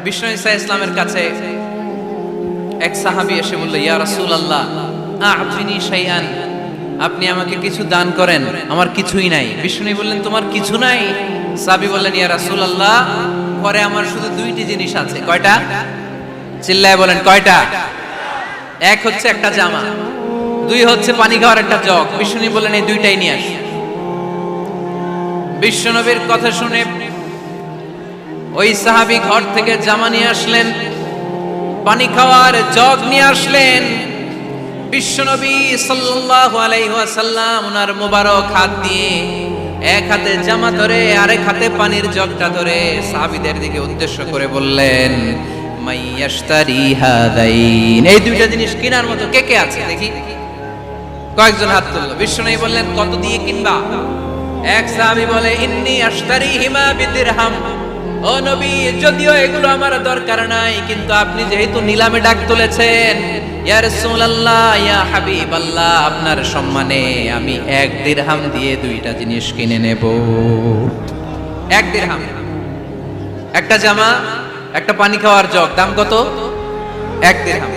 বিষ্ণু ঈসা ইসলামের কাছে এক সাহাবী এসে বলল, ইয়া রাসূলুল্লাহ আ'তিনি শাইআন, আপনি আমাকে কিছু দান করেন, আমার কিছুই নাই। বিষ্ণু বললেন, তোমার কিছু নাই? সাহাবী বললেন, ইয়া রাসূলুল্লাহ ঘরে আমার শুধু দুইটি জিনিস আছে। কয়টা? চিল্লায় বলেন কয়টা? এক হচ্ছে একটা জামা, দুই হচ্ছে পানি খাওয়ার একটা জগ। বিষ্ণু বললেন, এই দুইটাই নিয়ে আস। বিশ্বনবীর কথা শুনে ওই সাহাবী ঘর থেকে জামা নিয়ে আসলেন, পানি খাওয়ার জগ নিয়ে আসলেন। বিশ্বনবী সাল্লাল্লাহু আলাইহি ওয়াসাল্লাম ওনার মোবারক হাত দিয়ে এক হাতে জামা ধরে আরেক হাতে পানির জগটা ধরে সাহাবীদের দিকে উদ্দেশ্য করে বললেন, মাইয়াশতারি হাদাইন, এই দুইটা জিনিস কেনার মতো কে কে আছে দেখি? কয়েকজন হাত তুললো। বিশ্বনবী বললেন, কত দিয়ে কিনবা? এক সাহাবী বলে, ইন্নী আশতারিহিমা বিদিরহাম, ও নবী যদিও এগুলো আমার দরকার নাই, কিন্তু আপনি যেহেতু নিলামে ডাক তুলেছেন, ইয়া রাসূলুল্লাহ ইয়া হাবিবাল্লাহ, আপনার সম্মানে আমি 1 দিরহাম দিয়ে দুইটা জিনিস কিনে নেব। 1 দিরহাম, একটা জামা, একটা পানি খাওয়ার জগ, দাম কত? 1 দিরহাম।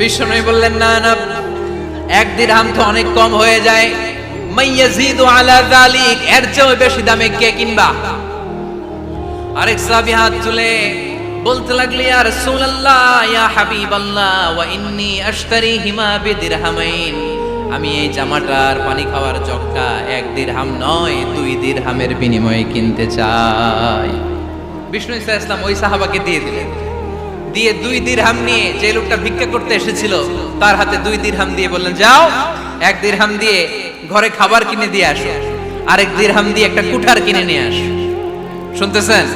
বিশ্বনবী বললেন, না না, 1 দিরহাম তো অনেক কম হয়ে যায়, মাইয়াজিদু আলা যালিক, এর চেয়ে বেশি দামে কে কিনবা? আরেক সাহাবী হাত তুলে বলতে লাগলেন, ইয়া রাসূলুল্লাহ ইয়া হাবিবাল্লাহ ওয়া ইন্নী আশতারিহিমা বিদিরহামাইন, আমি এই জামাটার পানি খাওয়ার জগটা 1 দিরহাম নয় 2 দিরহামের বিনিময়ে কিনতে চাই। বিষ্ণু ঈসা ইসলাম ওই সাহাবাকে দিয়ে দিলেন। দিয়ে 2 দিরহাম নিয়ে যে লোকটা ভিক্ষা করতে এসেছিল তার হাতে 2 দিরহাম দিয়ে বললেন, যাও 1 দিরহাম দিয়ে ঘরে খাবার কিনে দিয়ে আসো, আরেক দিরহাম দিয়ে একটা কুঠার কিনে নিয়ে আসো। শুনতেছেন?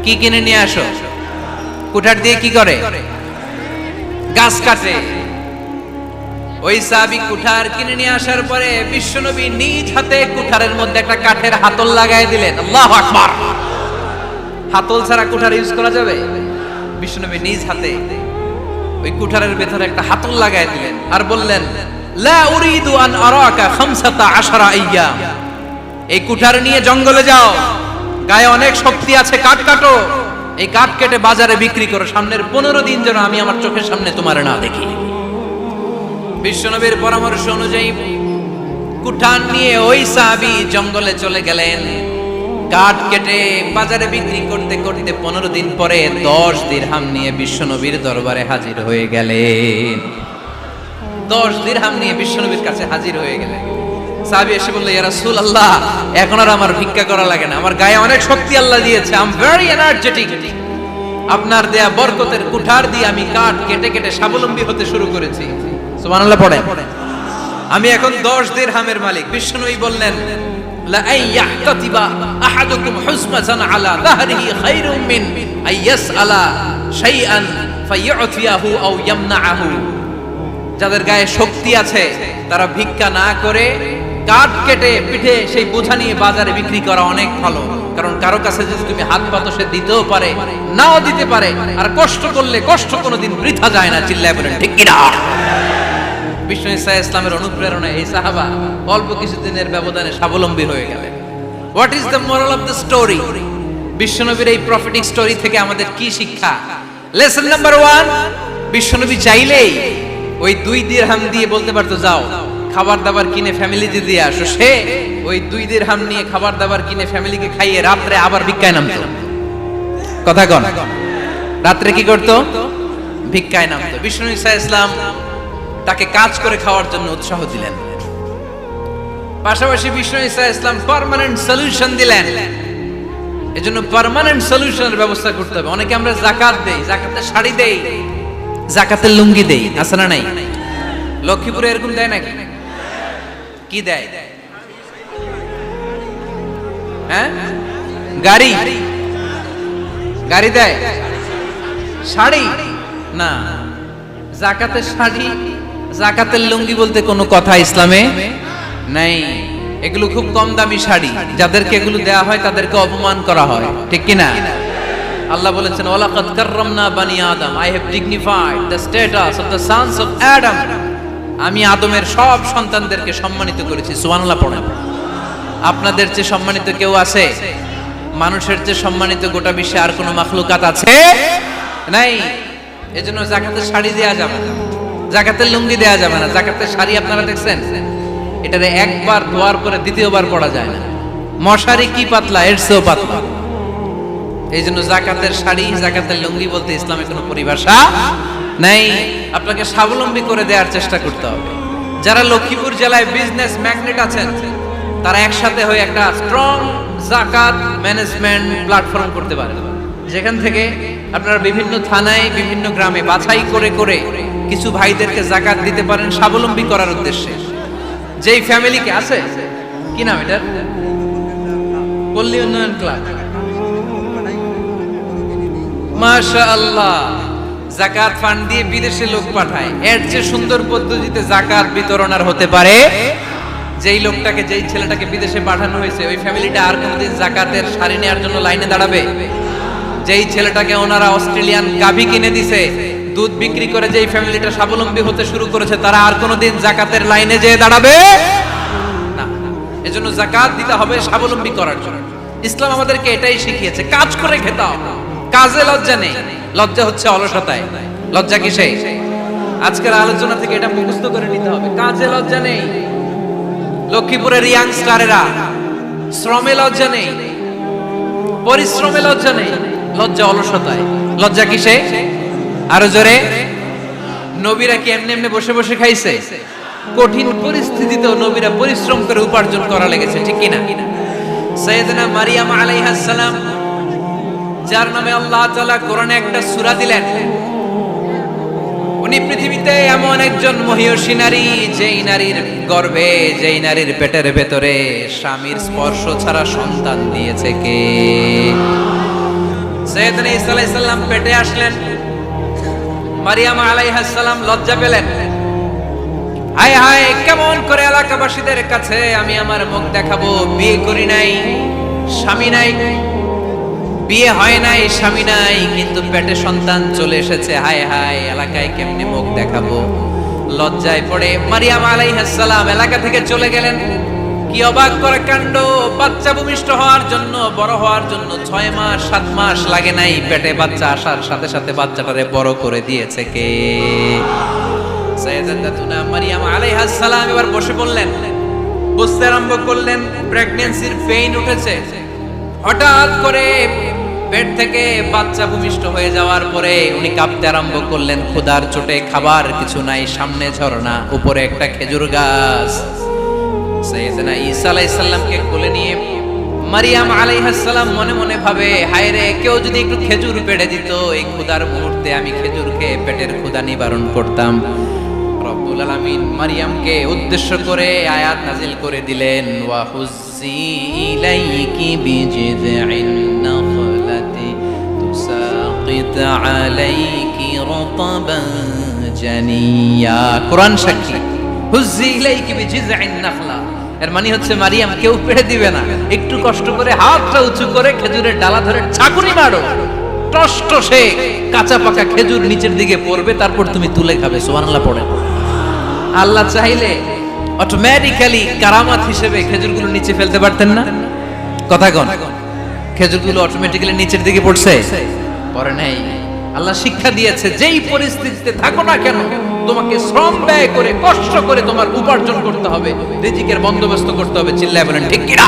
কি কিনে নিয়ে আসো? কুঠার দিয়ে কি করে? গাছ কাটে। ওই সাহাবী কুঠার কিনে নিয়ে আসার পরে বিশ্বনবী নিজ হাতে কুঠারের মধ্যে একটা কাঠের হাতল লাগাই দিলেন। আল্লাহু আকবার! হাতল ছাড়া কুঠার ইউজ করা যাবে? বিশ্বনবী নিজ হাতে ওই কুঠারের ভেতরে একটা হাতল লাগাই দিলেন আর বললেন, লা উরিদু আন আরাকা 15 আইয়াম, এই কুঠার নিয়ে জঙ্গলে যাও, গায়ে অনেক শক্তি আছে, কাঠ কাটো, এই কাঠ কেটে বাজারে বিক্রি করো, সামনের 15 দিন যেন আমি আমার চোখের সামনে তোমার না দেখি। বিশ্বনবীর পরামর্শ অনুযায়ী কুঠার নিয়ে ওই সাহাবী জঙ্গলে চলে গেলেন। কাঠ কেটে বাজারে বিক্রি করতে করতে 15 দিন পরে 10 দিরহাম নিয়ে বিশ্বনবীর দরবারে হাজির হয়ে গেলেন। 10 দিরহাম নিয়ে বিশ্বনবীর কাছে হাজির হয়ে গেলেন। সাহাবী এসে বলল, ইয়া রাসূলুল্লাহ এখন আর আমার ভিক্ষা করা লাগে না, আমার গায়ে অনেক শক্তি আল্লাহ দিয়েছে, আই এম ভেরি এনার্জেটিক, আপনার দেয়া বরকতের কুঠার দিয়ে আমি কাঠ কেটে কেটে স্বাবলম্বী হতে শুরু করেছি। সুবহানাল্লাহ পড়েন। আমি এখন 10 দিরহামের মালিক। বিশ্বনবী বললেন, লা আইয়াহতাতিবা আহাদুকুম হুসমাজান আলা যাহরিহি খায়রুম মিন আইয়াসআলা শাইআন ফায়ু'তিয়াহু আও ইয়ামনাহু, যাদের গায়ে শক্তি আছে তারা ভিক্ষা না করে কাঠ কেটে পিঠে সেই বোঝা নিয়ে বাজারে বিক্রি করা অনেক ভালো, কারণ কারো কাছে যদি তুমি হাত পাতো সে দিতেও পারে নাও দিতে পারে, আর কষ্ট করলে কষ্ট কোনোদিন বৃথা যায় না। চিল্লায় বলেন ঠিক কিনা? বিষ্ণু ঈসা ইসলামের অনুপ্রেরণায় এই সাহাবা অল্প কিছুদিনের ব্যবধানে স্বাবলম্বী হয়ে গেলেন। What is the moral of the story? বিশ্বনবীর এই প্রফেটিক স্টোরি থেকে আমাদের কি শিক্ষা? লেসন নাম্বার 1, বিশ্বনবী চাইলেই ওই 2 দিরহাম দিয়ে বলতে পারতো, যাও খাবার দাবার কিনে ফ্যামিলিতে দিয়ে আসো। সে ওই 2 দিরহাম নিয়ে খাবার দাবার কিনে ফ্যামিলিকে খাইয়ে রাত্রে আবার ভিক্ষায় নামতো। কথা কন, রাত্রে কি করতো? ভিক্ষায় নামতো। বিষ্ণু ঈসা ইসলাম তাকে কাজ করে খাওয়ার জন্য উৎসাহ দিলেন। পাশাপাশি বিষ্ণু ঈসা ইসলাম পার্মানেন্ট সলিউশন দিলেন। এজন্য পার্মানেন্ট সলিউশনের ব্যবস্থা করতে হবে। অনেকে আমরা যাকাত দেই, যাকাতে শাড়ি দেই, যাকাতের লুঙ্গি দেই, আছে না নাই? লক্ষ্মীপুরে এরকম দেয় নাকি? কি দেয়? হ্যাঁ, গাড়ি, গাড়ি দেয়, শাড়ি না। যাকাতের শাড়ি, যাকাতের লুঙ্গি বলতে কোনো কথা ইসলামে নাই। এগুলো খুব কম দামি শাড়ি, যাদেরকে এগুলো দেয়া হয় তাদেরকে অপমান করা হয়, ঠিক কিনা? আল্লাহ বলেছেন, ওয়ালাকাদ কাররামনা বানি আদম, I have dignified the status of the sons of Adam, আমি আদমের সব সন্তানদেরকে সম্মানিত করেছি। সুবহানাল্লাহ পড়েন। আপনাদের চেয়ে সম্মানিত কেউ আছে? মানুষের যে সম্মানিত গোটা বিশ্বে আর কোনো মাখলুকাত আছে নাই। এজন্য যাকাতের শাড়ি দেয়া যাবে না, যাকাতের লুঙ্গি দেয়া যাবে না। যাকাতের শাড়ি আপনারা দেখছেন, এটারে একবার ধোয়ার পরে দ্বিতীয়বার পরা যায় না। মশারি কি পাতলা, এর চেয়েও পাতলা। এই জন্য যাকাতের শাড়ি, যাকাতের লুঙ্গি বলতে ইসলামে কোনো পরিভাষা নাই। আপনাকে স্বাবলম্বী করে দেওয়ার চেষ্টা করতে হবে। যারা লক্ষ্মীপুর জেলায় বিজনেস ম্যাগনেট আছেন, তারা একসাথে হয়ে একটা স্ট্রং যাকাত ম্যানেজমেন্ট প্ল্যাটফর্ম করতে পারেন, যেখান থেকে আপনারা বিভিন্ন থানায়, বিভিন্ন গ্রামে বাছাই করে করে কিছু ভাইদেরকে যাকাত দিতে পারেন স্বাবলম্বী করার উদ্দেশ্যে। যেই ফ্যামিলিকে আছে, কি নাম এটার, পল্লী উন্নয়ন ক্লাব, মাশাআল্লাহ, যাকাত ফান্ড দিয়ে বিদেশে লোক পাঠায়। এর যে সুন্দর পদ্ধতিতে যাকাত বিতরণ আর হতে পারে? যেই লোকটাকে, যেই ছেলেটাকে বিদেশে পাঠানো হয়েছে, ওই ফ্যামিলিটা আর কোনোদিন যাকাতের শাড়ি নেওয়ার জন্য লাইনে দাঁড়াবে? যেই ছেলেটাকে ওনারা অস্ট্রেলিয়ান গাভী কিনে দিছে, দুধ বিক্রি করে যেই ফ্যামিলিটা স্বাবলম্বী হতে শুরু করেছে, তারা আর কোনোদিন যাকাতের লাইনে যেয়ে দাঁড়াবে না। এজন্য যাকাত দিতে হবে স্বাবলম্বী করার জন্য। ইসলাম আমাদেরকে এটাই শিখিয়েছে, কাজ করে খেতে হবে। কাজে লজ্জা নেই, লজ্জা হচ্ছে অলসতায়। লজ্জা কিসে? আজকের আলোচনা থেকে এটা মুখস্থ করে নিতে হবে, কাজে লজ্জা নেই। লক্ষ্মীপুরের ইয়াংস্টারেরা শ্রমে লজ্জা নেই, পরিশ্রমে লজ্জা নেই, লজ্জা অলসতায়। লজ্জা কিসে? আরো জোরে। নবীরা কি এমনি এমনি বসে বসে খাইছে? কঠিন পরিস্থিতিতেও নবীরা পরিশ্রম করে উপার্জন করা লেগেছে, ঠিক কিনা? সাইয়েদনা মারিয়াম আলাইহিস সালাম, যার নামে আল্লাহ তাআলা কোরআনে একটা সূরা দিলেন, উনি পৃথিবীতে এমন একজন মহিয়সী নারী, যেই নারীর গর্ভে, যেই নারীর পেটের ভেতরে স্বামীর স্পর্শ ছাড়া সন্তান দিয়েছে কে? সাইয়েদনা ঈসা আলাইহিস সালাম পেটে আসলেন। মারিয়াম আলাইহিস সালাম লজ্জা পেলেন। হায় হায়, কেমন করে এলাকাবাসীদের কাছে আমি আমার মুখ দেখাবো? বিয়ে করি নাই, স্বামী নাই, বিয়ে হয় নাই, স্বামী নাই, কিন্তু পেটে সন্তান চলে এসেছে। হায় হায়, এলাকায় কেমনে মুখ দেখাবো? লজ্জায় পড়ে মারিয়াম আলাইহিস সালাম এলাকা থেকে চলে গেলেন। কি অবাক করা কাণ্ড! বাচ্চা ভূমিষ্ঠ হওয়ার জন্য, বড় হওয়ার জন্য 6 মাস 7 মাস লাগে নাই, পেটে বাচ্চা আসার সাথে সাথে বাচ্চাটারে বড় করে দিয়েছে কে? সাইয়েদাতুনা মারিয়াম আলাইহিস সালাম এবার বসে পড়লেন, বুঝতে আরম্ভ করলেন প্রেগন্যান্সির পেইন উঠেছে। হঠাৎ করে পেট থেকে বাচ্চা ভূমিষ্ঠ হয়ে যাওয়ার পরে উনি কাঁপতে আরম্ভ করলেন। ক্ষুধার চোটে খাবার কিছু নাই, সামনে ঝর্ণা, উপরে একটা খেজুর গাছ। সাইয়েদনা ঈসা আলাইহিস সালামকে কোলে নিয়ে মারিয়াম আলাইহিস সালাম মনে মনে ভাবে, হায় রে, কেউ যদি একটু খেজুর পেড়ে দিত, এই ক্ষুধার মুহূর্তে আমি খেজুর খেয়ে পেটের ক্ষুধা নিবারণ করতাম। রব্বুল আলামিন মারিয়ামকে উদ্দেশ্য করে আয়াত নাজিল করে দিলেন, ওয়া হুজ্জি ইলাইকি বিজিযিন নাখলাতি তুসাকিত আলাইকি রাতাবান জানিয়া। কোরআন সাক্ষী, হুজ্জি ইলাইকি বিজিযিন নাখলা, এর মানে হচ্ছে মারিয়াম, কেউ পেড়ে দিবে না, একটু কষ্ট করে হাতটা উঁচু করে খেজুরের ডালা ধরে ঝাঁকুনি মারো, টসটসে কাঁচা পাকা খেজুর নিচের দিকে পড়বে, তারপর তুমি তুলে খাবে। সুবহানাল্লাহ পড়ে। আল্লাহ চাইলে অটোমেটিক্যালি কারামাত হিসেবে খেজুরগুলো নিচে ফেলতে পারতেন না? কথা কোন? খেজুরগুলো অটোমেটিক্যালি নিচের দিকে পড়ছে? পড়ে নাই। আল্লাহ শিক্ষা দিয়েছে, যেই পরিস্থিতিতে থাকো না কেন, তোমাকে শ্রম ব্যয় করে, কষ্ট করে তোমার উপার্জন করতে হবে, রিজিকের বন্দোবস্ত করতে হবে। চিল্লায় বলেন ঠিক কিনা?